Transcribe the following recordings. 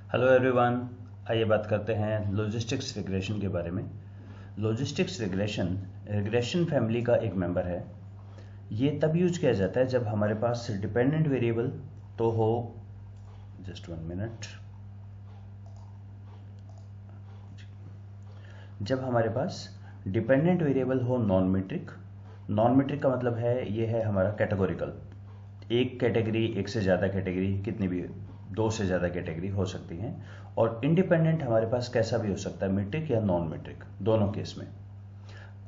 Hello everyone. आइए बात करते हैं लॉजिस्टिक्स रिग्रेशन के बारे में। लॉजिस्टिक्स रिग्रेशन फैमिली का एक मेंबर है। ये तब यूज किया जाता है जब हमारे पास डिपेंडेंट वेरिएबल तो हो, जस्ट 1 मिनट, जब हमारे पास डिपेंडेंट वेरिएबल हो नॉन मीट्रिक। नॉन मीट्रिक का मतलब है ये है हमारा कैटेगोरिकल, एक कैटेगरी, एक से ज़्यादा कैटेगरी, कितनी भी, दो से ज़्यादा कैटेगरी हो सकती हैं। और इंडिपेंडेंट हमारे पास कैसा भी हो सकता है, मीट्रिक या नॉन मीट्रिक, दोनों केस में।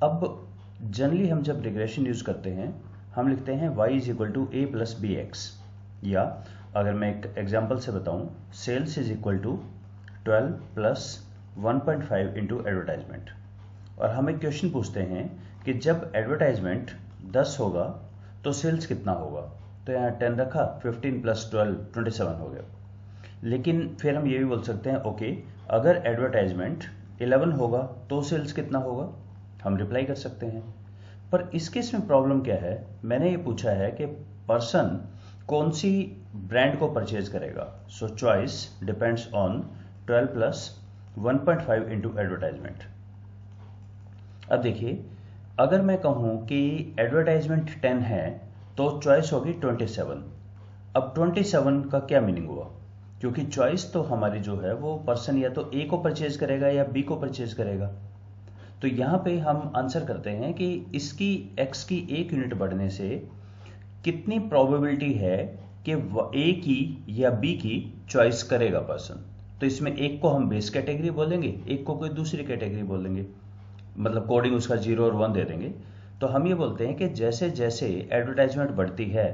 अब जनरली हम जब रिग्रेशन यूज करते हैं हम लिखते हैं y is equal to A plus B X, या अगर मैं एक एग्जाम्पल से बताऊं, सेल्स इज इक्वल टू 12 प्लस 1.5 इंटू एडवर्टाइजमेंट। और हम एक क्वेश्चन पूछते हैं कि जब एडवर्टाइजमेंट 10 होगा तो सेल्स कितना होगा। तो यहाँ 10 रखा, 15 प्लस 12 27 हो गया। लेकिन फिर हम ये भी बोल सकते हैं ओके, अगर एडवर्टाइजमेंट 11 होगा तो सेल्स कितना होगा, हम रिप्लाई कर सकते हैं। पर इस केस में प्रॉब्लम क्या है, मैंने ये पूछा है कि पर्सन कौन सी ब्रांड को परचेज करेगा। सो चॉइस डिपेंड्स ऑन 12 प्लस 1.5 इंटू एडवर्टाइजमेंट। अब देखिए, अगर मैं कहूं कि एडवर्टाइजमेंट 10 है तो चॉइस होगी 27। अब 27 का क्या मीनिंग हुआ, क्योंकि चॉइस तो हमारी जो है वो पर्सन या तो ए को परचेज करेगा या बी को परचेज करेगा। तो यहाँ पे हम आंसर करते हैं कि इसकी एक्स की 1 यूनिट बढ़ने से कितनी प्रोबेबिलिटी है कि ए की या बी की चॉइस करेगा पर्सन। तो इसमें एक को हम बेस कैटेगरी बोलेंगे, एक को कोई दूसरी कैटेगरी बोलेंगे, मतलब कोडिंग उसका 0 और 1 दे देंगे। तो हम ये बोलते हैं कि जैसे जैसे एडवर्टाइजमेंट बढ़ती है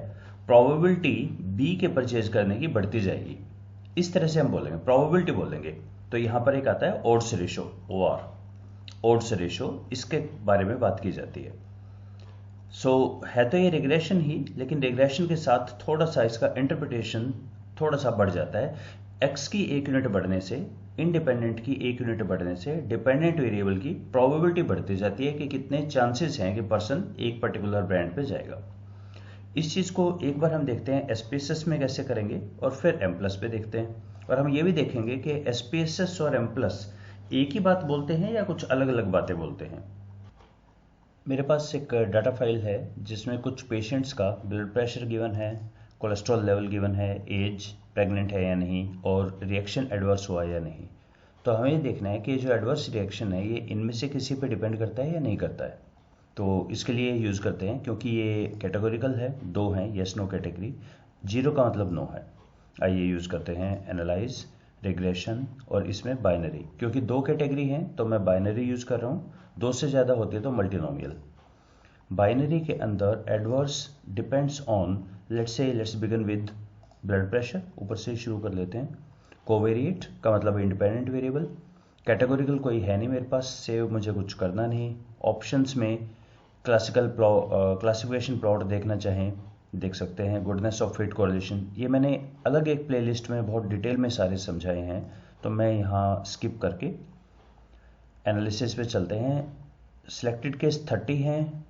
प्रोबेबिलिटी बी के परचेज करने की बढ़ती जाएगी। इस तरह से हम बोलेंगे, प्रोबेबिलिटी बोलेंगे। तो यहाँ पर एक आता है odds ratio, OR, odds ratio, इसके बारे में बात की जाती है। है तो ये रिग्रेशन ही, लेकिन रिग्रेशन के साथ थोड़ा सा इसका इंटरप्रिटेशन थोड़ा सा बढ़ जाता है। एक्स की 1 यूनिट बढ़ने से, इंडिपेंडेंट की 1 यूनिट बढ़ने से डिपेंडेंट वेरिएबल की प्रोबेबिलिटी बढ़ती जाती है कि कितने चांसेस हैं कि पर्सन एक पर्टिकुलर ब्रांड पे जाएगा। इस चीज़ को एक बार हम देखते हैं एसपीएसएस में कैसे करेंगे, और फिर एम प्लस पे देखते हैं। और हम ये भी देखेंगे कि एसपीएसएस और एम प्लस एक ही बात बोलते हैं या कुछ अलग अलग बातें बोलते हैं। मेरे पास एक डाटा फाइल है जिसमें कुछ पेशेंट्स का ब्लड प्रेशर गिवन है, कोलेस्ट्रॉल लेवल गिवन है, एज, प्रेग्नेंट है या नहीं, और रिएक्शन एडवर्स हुआ या नहीं। तो हमें ये देखना है कि जो एडवर्स रिएक्शन है ये इनमें से किसी पे डिपेंड करता है या नहीं करता है। तो इसके लिए यूज़ करते हैं, क्योंकि ये कैटेगोरिकल है, दो हैं, यस नो कैटेगरी, जीरो का मतलब नो है। आइए यूज़ करते हैं एनालाइज रिग्रेशन, और इसमें बाइनरी, क्योंकि दो कैटेगरी हैं तो मैं बाइनरी यूज़ कर रहा हूँ, दो से ज़्यादा होती है तो मल्टीनोमियल। बाइनरी के अंदर adverse depends on, let's begin with blood pressure, ऊपर से शुरू कर लेते हैं। कोवेरिएट का मतलब इंडिपेंडेंट वेरिएबल, कैटेगोरिकल कोई है नहीं मेरे पास, सेव मुझे कुछ करना नहीं। ऑप्शंस में क्लासिफिकेशन प्लॉट देखना चाहें देख सकते हैं, गुडनेस ऑफ फिट कोरिलेशन, ये मैंने अलग एक प्लेलिस्ट में बहुत डिटेल में सारे समझाए हैं, तो मैं यहाँ स्किप करके एनालिसिस पे चलते हैं। सिलेक्टेड केस 30 हैं,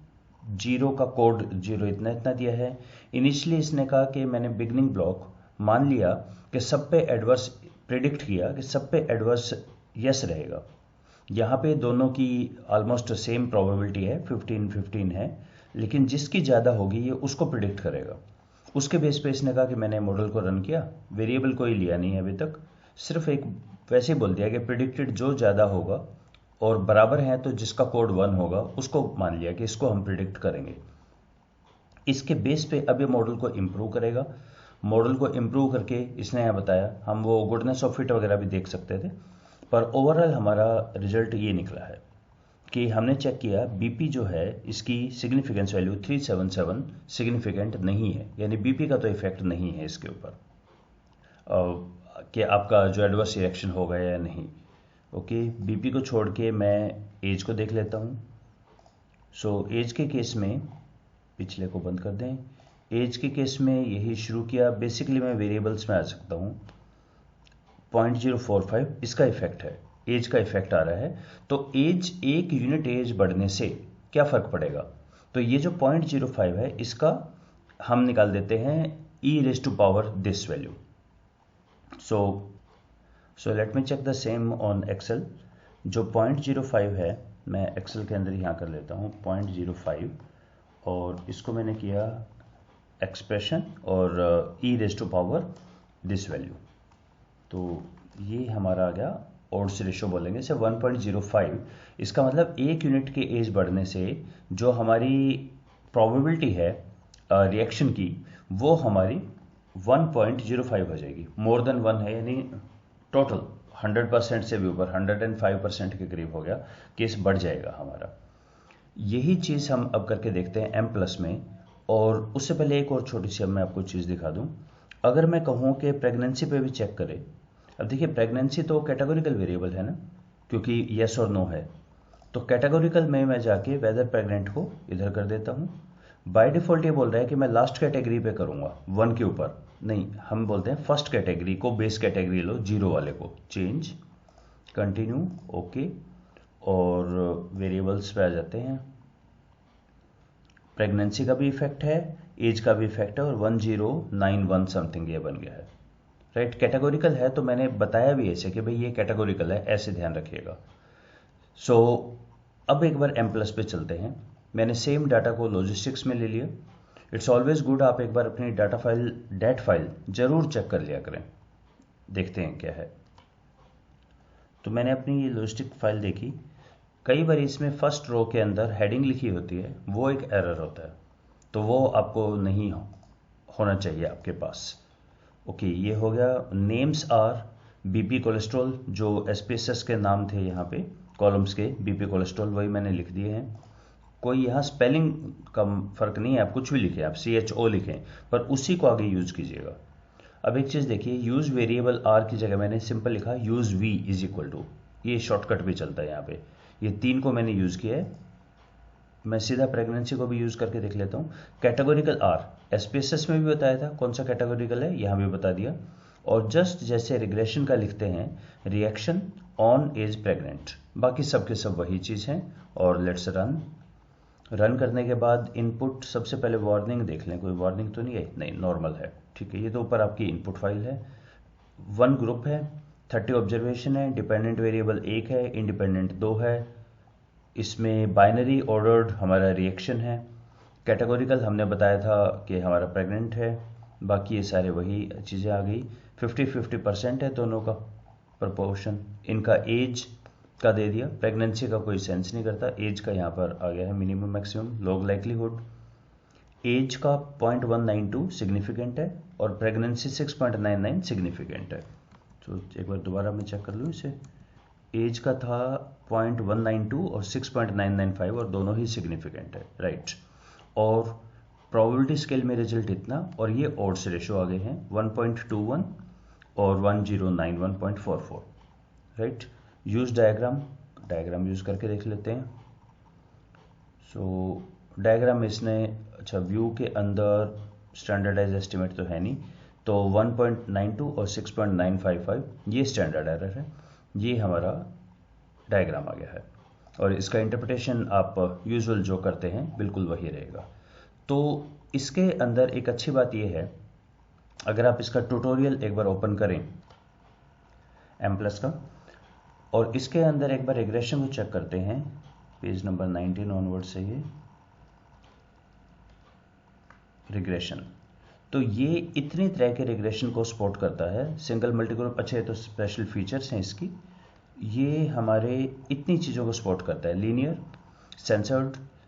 जीरो का कोड जीरो इतना इतना दिया है। इनिशियली इसने कहा कि मैंने बिगनिंग ब्लॉक मान लिया कि सब पे एडवर्स, प्रिडिक्ट किया कि सब पे एडवर्स यस रहेगा। यहाँ पे दोनों की ऑलमोस्ट सेम प्रोबेबिलिटी है, 15-15 है, लेकिन जिसकी ज़्यादा होगी ये उसको प्रिडिक्ट करेगा। उसके बेस पे इसने कहा कि मैंने मॉडल को रन किया, वेरिएबल कोई लिया नहीं है अभी तक, सिर्फ एक वैसे बोल दिया कि प्रिडिक्टेड जो ज़्यादा होगा और बराबर है तो जिसका कोड 1 होगा उसको मान लिया कि इसको हम प्रिडिक्ट करेंगे। इसके बेस पे अब ये मॉडल को इम्प्रूव करेगा। मॉडल को इम्प्रूव करके इसने यहाँ बताया, हम वो गुडनेस ऑफ फिट वगैरह भी देख सकते थे, पर ओवरऑल हमारा रिजल्ट ये निकला है कि हमने चेक किया बीपी जो है इसकी सिग्निफिकेंस वैल्यू 377 सिग्निफिकेंट नहीं है, यानी बीपी का तो इफेक्ट नहीं है इसके ऊपर कि आपका जो एडवर्स रिएक्शन होगा या नहीं। ओके, बीपी को छोड़ के मैं एज को देख लेता हूँ। एज के केस में, पिछले को बंद कर दें, एज के केस में यही शुरू किया। बेसिकली मैं वेरिएबल्स में आ सकता हूँ। 0.045 इसका इफेक्ट है, एज का इफेक्ट आ रहा है। तो एज, 1 यूनिट एज बढ़ने से क्या फर्क पड़ेगा, तो ये जो 0.05 है इसका हम निकाल देते हैं e raise to power this value. So let me check the same on Excel. जो 0.05 है, मैं एक्सेल के अंदर यहाँ कर लेता हूँ 0.05, और इसको मैंने किया एक्सप्रेशन और e raise to power this value, तो ये हमारा आ गया ओड्स रेशो बोलेंगे से 1.05। इसका मतलब एक यूनिट के एज बढ़ने से जो हमारी प्रोबेबिलिटी है रिएक्शन की, वो हमारी 1.05 हो जाएगी। मोर देन 1 है, यानी टोटल 100% से भी ऊपर 105% के करीब हो गया, केस बढ़ जाएगा हमारा। यही चीज़ हम अब करके देखते हैं एम प्लस में। और उससे पहले एक और छोटी सी अब मैं आपको चीज़ दिखा दूं। अगर मैं कहूँ कि प्रेगनेंसी पे भी चेक करें, अब देखिए प्रेगनेंसी तो कैटेगोरिकल वेरिएबल है ना, क्योंकि येस और नो है, तो कैटेगोरिकल में मैं जाके वेदर प्रेग्नेंट को इधर कर देता हूँ। बाय डिफॉल्ट ये बोल रहा है कि मैं लास्ट कैटेगरी पे करूँगा, 1 के ऊपर नहीं, हम बोलते हैं फर्स्ट कैटेगरी को बेस कैटेगरी लो, 0 वाले को चेंज, कंटिन्यू, ओके, और वेरिएबल्स पे आ जाते हैं। प्रेगनेंसी का भी इफेक्ट है, एज का भी इफेक्ट है, और 1091 समथिंग ये बन गया है, राइट। कैटेगोरिकल है तो मैंने बताया भी ऐसे कि भाई ये कैटेगोरिकल है, ऐसे ध्यान रखिएगा। सो अब एक बार एम प्लस पे चलते हैं। मैंने सेम डाटा को लॉजिस्टिक्स में ले लिया। इट्स ऑलवेज गुड आप एक बार अपनी डाटा फाइल डेट फाइल जरूर चेक कर लिया करें। देखते हैं क्या है। तो मैंने अपनी ये लॉजिस्टिक फाइल देखी। कई बार इसमें फर्स्ट रो के अंदर हेडिंग लिखी होती है, वो एक एरर होता है, तो वो आपको नहीं होना चाहिए आपके पास। ओके, ये हो गया। नेम्स आर बीपी कोलेस्ट्रॉल, जो एसपीएसएस के नाम थे यहाँ पे कॉलम्स के, बीपी कोलेस्ट्रॉल वही मैंने लिख दिए हैं। कोई यहाँ स्पेलिंग का फर्क नहीं है, आप कुछ भी लिखें, आप CHO लिखें, पर उसी को आगे यूज कीजिएगा। अब एक चीज़ देखिए, यूज वेरिएबल आर की जगह मैंने सिंपल लिखा use V is equal to, ये शॉर्टकट भी चलता है यहाँ पे। ये 3 को मैंने यूज किया है। मैं सीधा प्रेगनेंसी को भी यूज करके देख लेता हूँ। कैटेगोरिकल आर एसपीएसएस में भी बताया था कौन सा कैटेगोरिकल है, यहाँ भी बता दिया। और जस्ट जैसे रिग्रेशन का लिखते हैं, रिएक्शन ऑन एज प्रेग्नेंट, बाकी सब के सब वही चीज़ हैं। और लेट्स रन करने के बाद इनपुट, सबसे पहले वार्निंग देख लें, कोई वार्निंग तो नहीं है, नहीं नॉर्मल है, ठीक है। ये तो ऊपर आपकी इनपुट फाइल है। 1 ग्रुप है, 30 ऑब्जर्वेशन है, डिपेंडेंट वेरिएबल 1 है, इंडिपेंडेंट 2 है। इसमें बाइनरी ऑर्डर्ड हमारा रिएक्शन है। कैटेगोरिकल हमने बताया था कि हमारा प्रेग्नेंट है। बाकी ये सारे वही चीज़ें आ गई। 50-50% है दोनों का प्रपोर्शन। इनका एज का दे दिया, प्रेगनेंसी का कोई सेंस नहीं करता, एज का यहाँ पर आ गया है minimum maximum log likelihood. Age का 0.192 सिग्निफिकेंट है और प्रेगनेंसी 6.99 सिग्निफिकेंट है। तो एक बार दोबारा मैं चेक कर लूँ इसे। एज का था 0.192 और 6.995 और दोनों ही सिग्निफिकेंट है, राइट। और प्रोबेबिलिटी स्केल में रिजल्ट इतना, और ये ऑड्स रेशो आ गए हैं 1.21 और 1091.44, राइट। यूज डायग्राम यूज करके देख लेते हैं। सो डायग्राम इसने, अच्छा व्यू के अंदर स्टैंडर्डाइज एस्टिमेट तो है नहीं, तो 1.92 और 6.955 ये स्टैंडर्ड एरर है। ये हमारा डायग्राम आ गया है, और इसका इंटरप्रिटेशन आप यूजुअल जो करते हैं बिल्कुल वही रहेगा। तो इसके अंदर एक अच्छी बात यह है, अगर आप इसका ट्यूटोरियल एक बार ओपन करें एम प्लस का, और इसके अंदर एक बार रिग्रेशन को चेक करते हैं, पेज नंबर 19 ऑनवर्ड से ये रिग्रेशन, तो ये इतनी तरह के रिग्रेशन को सपोर्ट करता है। सिंगल मल्टी ग्रुप, अच्छे तो स्पेशल फीचर्स हैं इसकी, ये हमारे इतनी चीज़ों को सपोर्ट करता है। Linear,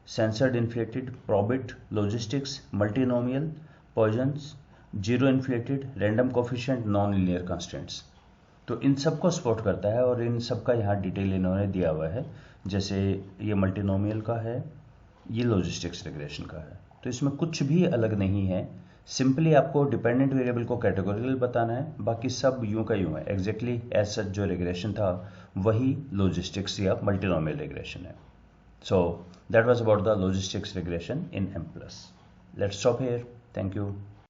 censored inflated, probit, logistics, multinomial, Poissons, zero inflated, random coefficient, non linear constants, तो इन सब को सपोर्ट करता है। और इन सब का यहाँ डिटेल इन्होंने दिया हुआ है, जैसे ये मल्टीनोमियल का है, ये लॉजिस्टिक्स रिग्रेशन का है। तो इसमें कुछ भी अलग नहीं है, सिंपली आपको डिपेंडेंट वेरिएबल को कैटेगोरिकल बताना है, बाकी सब यूं का यूं है। एग्जैक्टली एज सच जो रिग्रेशन था वही लॉजिस्टिक्स या मल्टीनोमियल रिग्रेशन है। So that was about the logistics regression in M+. Let's stop here. Thank you.